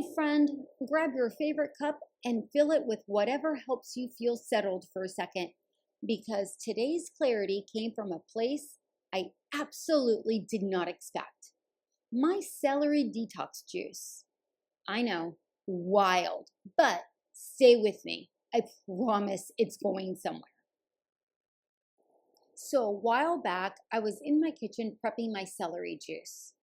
Hey friend, grab your favorite cup and fill it with whatever helps you feel settled for a second, because today's clarity came from a place I absolutely did not expect. My celery detox juice. I know, wild, but stay with me. I promise it's going somewhere. So a while back, I was in my kitchen prepping my celery juice,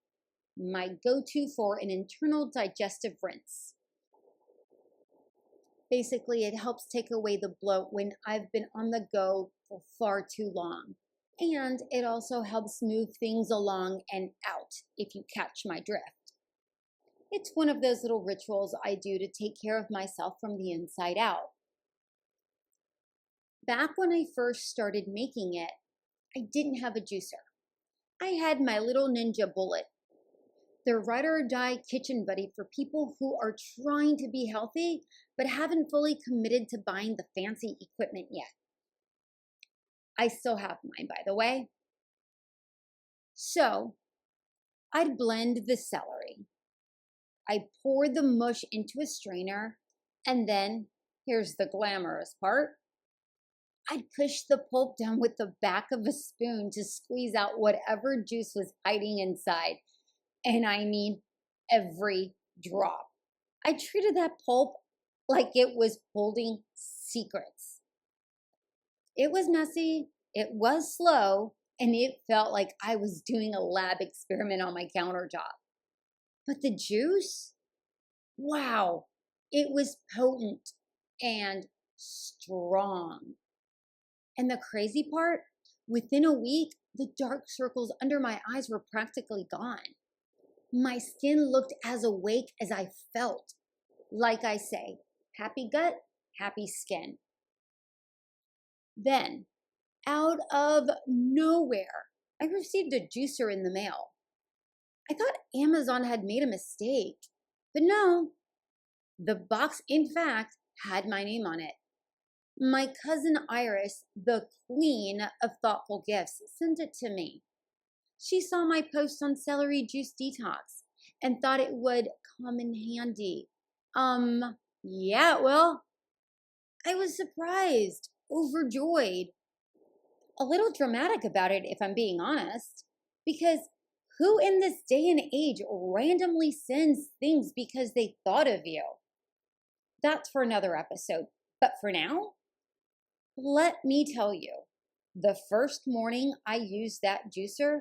my go-to for an internal digestive rinse. Basically, it helps take away the bloat when I've been on the go for far too long. And it also helps move things along and out, if you catch my drift. It's one of those little rituals I do to take care of myself from the inside out. Back when I first started making it, I didn't have a juicer. I had my little Ninja Bullet, the ride or die kitchen buddy for people who are trying to be healthy but haven't fully committed to buying the fancy equipment yet. I still have mine, by the way. So I'd blend the celery. I pour the mush into a strainer, and then, here's the glamorous part, I'd push the pulp down with the back of a spoon to squeeze out whatever juice was hiding inside. And I mean every drop. I treated that pulp like it was holding secrets. It was messy, it was slow, and it felt like I was doing a lab experiment on my countertop. But the juice, wow, it was potent and strong. And the crazy part, within a week, the dark circles under my eyes were practically gone. My skin looked as awake as I felt. Like I say, happy gut, happy skin. Then, out of nowhere, I received a juicer in the mail. I thought Amazon had made a mistake, but no. The box, in fact, had my name on it. My cousin Iris, the queen of thoughtful gifts, sent it to me. She saw my post on celery juice detox and thought it would come in handy. Yeah, well, I was surprised, overjoyed, a little dramatic about it if I'm being honest, because who in this day and age randomly sends things because they thought of you? That's for another episode, but for now, let me tell you, the first morning I used that juicer,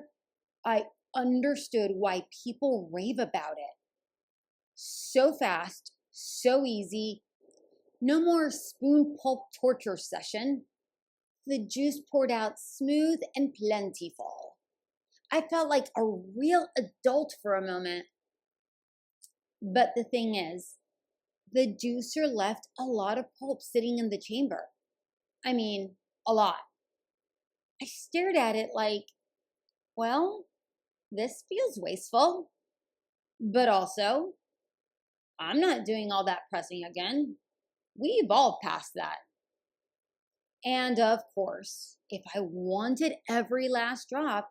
I understood why people rave about it. So fast, so easy, no more spoon pulp torture session. The juice poured out smooth and plentiful. I felt like a real adult for a moment. But the thing is, the juicer left a lot of pulp sitting in the chamber. I mean, a lot. I stared at it like, well, this feels wasteful. But also, I'm not doing all that pressing again. We evolved past that. And of course, if I wanted every last drop,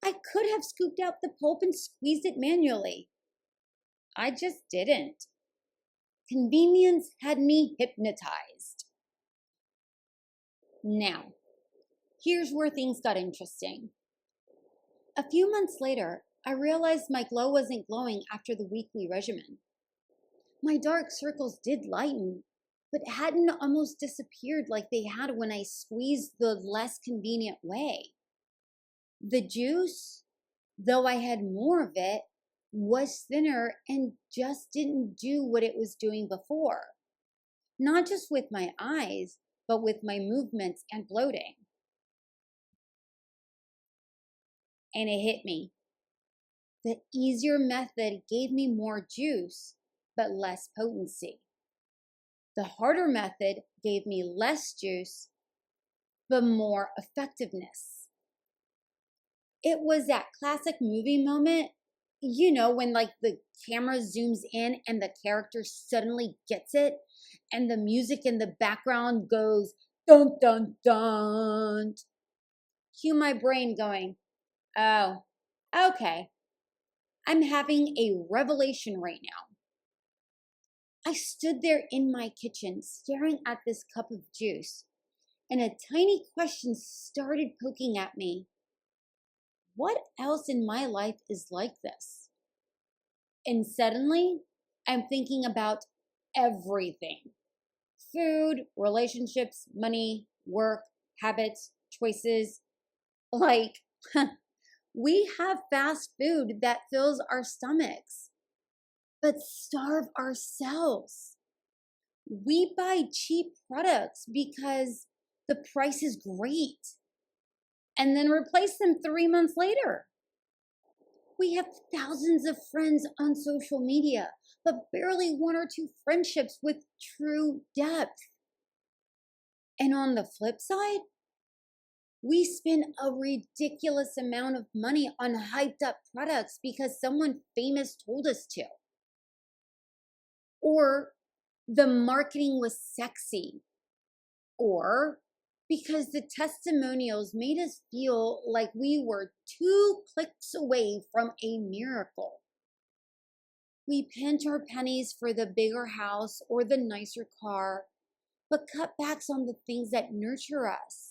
I could have scooped out the pulp and squeezed it manually. I just didn't. Convenience had me hypnotized. Now, here's where things got interesting. A few months later, I realized my glow wasn't glowing after the weekly regimen. My dark circles did lighten, but hadn't almost disappeared like they had when I squeezed the less convenient way. The juice, though I had more of it, was thinner and just didn't do what it was doing before. Not just with my eyes, but with my movements and bloating. And it hit me. The easier method gave me more juice, but less potency. The harder method gave me less juice, but more effectiveness. It was that classic movie moment, you know, when like the camera zooms in and the character suddenly gets it, and the music in the background goes dun dun dun. Cue my brain going, oh, okay. I'm having a revelation right now. I stood there in my kitchen staring at this cup of juice, and a tiny question started poking at me. What else in my life is like this? And suddenly, I'm thinking about everything: food, relationships, money, work, habits, choices. Like, we have fast food that fills our stomachs, but starve ourselves. We buy cheap products because the price is great and then replace them 3 months later. We have thousands of friends on social media, but barely one or two friendships with true depth. And on the flip side, we spend a ridiculous amount of money on hyped up products because someone famous told us to. Or the marketing was sexy. Or because the testimonials made us feel like we were 2 clicks away from a miracle. We pinch our pennies for the bigger house or the nicer car, but cut backs on the things that nurture us.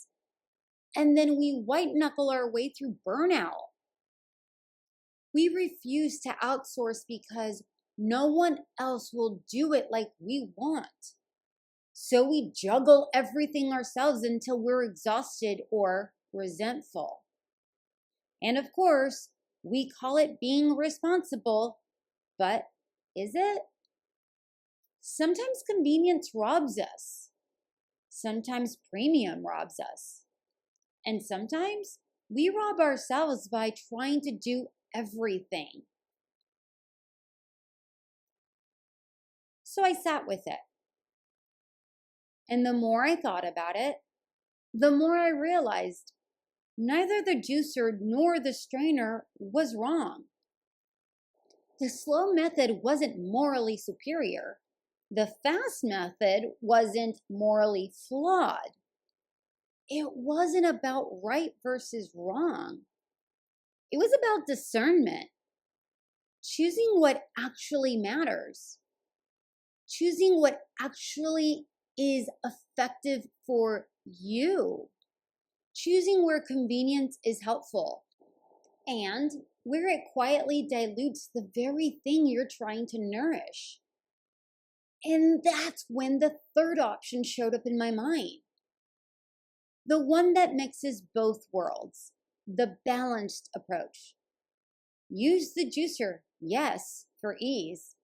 And then we white knuckle our way through burnout. We refuse to outsource because no one else will do it like we want. So we juggle everything ourselves until we're exhausted or resentful. And of course, we call it being responsible, but is it? Sometimes convenience robs us. Sometimes premium robs us. And sometimes we rob ourselves by trying to do everything. So I sat with it. And the more I thought about it, the more I realized neither the juicer nor the strainer was wrong. The slow method wasn't morally superior. The fast method wasn't morally flawed. It wasn't about right versus wrong. It was about discernment, choosing what actually matters, choosing what actually is effective for you, choosing where convenience is helpful, and where it quietly dilutes the very thing you're trying to nourish. And that's when the third option showed up in my mind. The one that mixes both worlds, the balanced approach. Use the juicer, yes, for ease.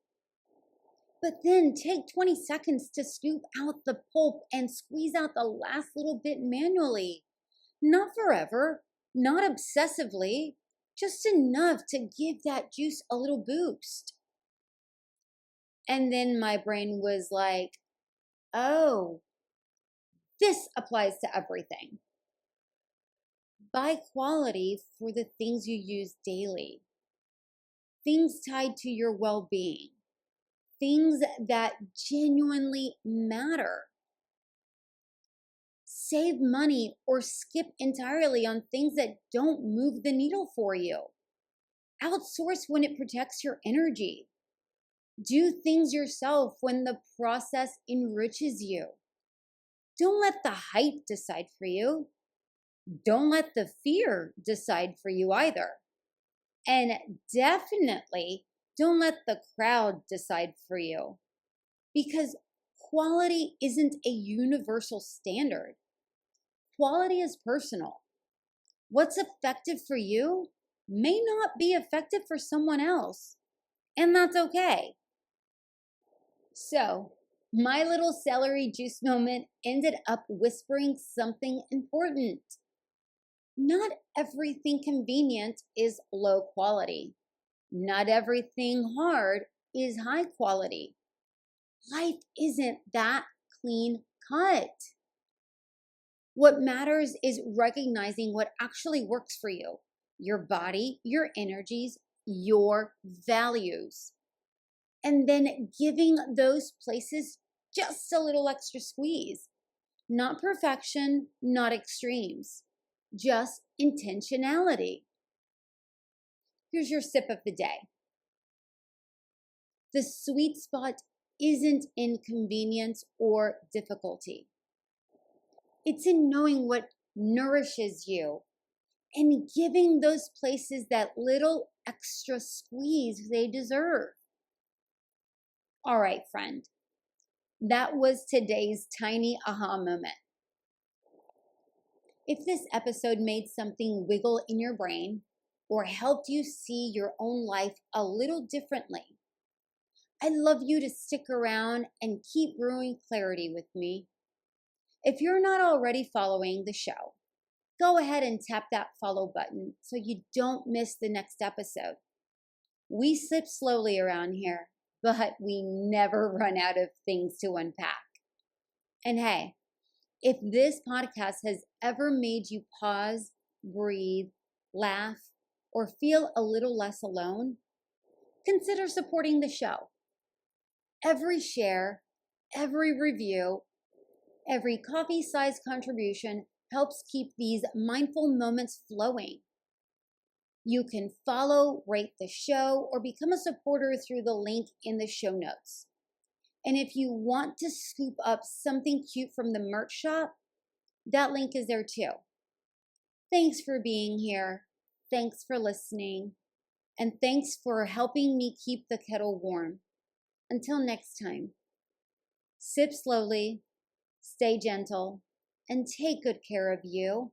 But then take 20 seconds to scoop out the pulp and squeeze out the last little bit manually. Not forever, not obsessively, just enough to give that juice a little boost. And then my brain was like, oh, this applies to everything. Buy quality for the things you use daily, things tied to your well-being, things that genuinely matter. Save money or skip entirely on things that don't move the needle for you. Outsource when it protects your energy. Do things yourself when the process enriches you. Don't let the hype decide for you. Don't let the fear decide for you either. And definitely don't let the crowd decide for you. Because quality isn't a universal standard. Quality is personal. What's effective for you may not be effective for someone else, and that's okay. So, my little celery juice moment ended up whispering something important. Not everything convenient is low quality. Not everything hard is high quality. Life isn't that clean cut. What matters is recognizing what actually works for you, your body, your energies, your values, and then giving those places just a little extra squeeze. Not perfection, not extremes, just intentionality. Here's your sip of the day. The sweet spot isn't in convenience or difficulty. It's in knowing what nourishes you and giving those places that little extra squeeze they deserve. All right, friend, that was today's tiny aha moment. If this episode made something wiggle in your brain or helped you see your own life a little differently, I'd love you to stick around and keep brewing clarity with me. If you're not already following the show, go ahead and tap that follow button so you don't miss the next episode. We sip slowly around here, but we never run out of things to unpack. And hey, if this podcast has ever made you pause, breathe, laugh, or feel a little less alone, consider supporting the show. Every share, every review, every coffee-sized contribution helps keep these mindful moments flowing. You can follow, rate the show, or become a supporter through the link in the show notes. And if you want to scoop up something cute from the merch shop, that link is there too. Thanks for being here. Thanks for listening. And thanks for helping me keep the kettle warm. Until next time, sip slowly, stay gentle, and take good care of you.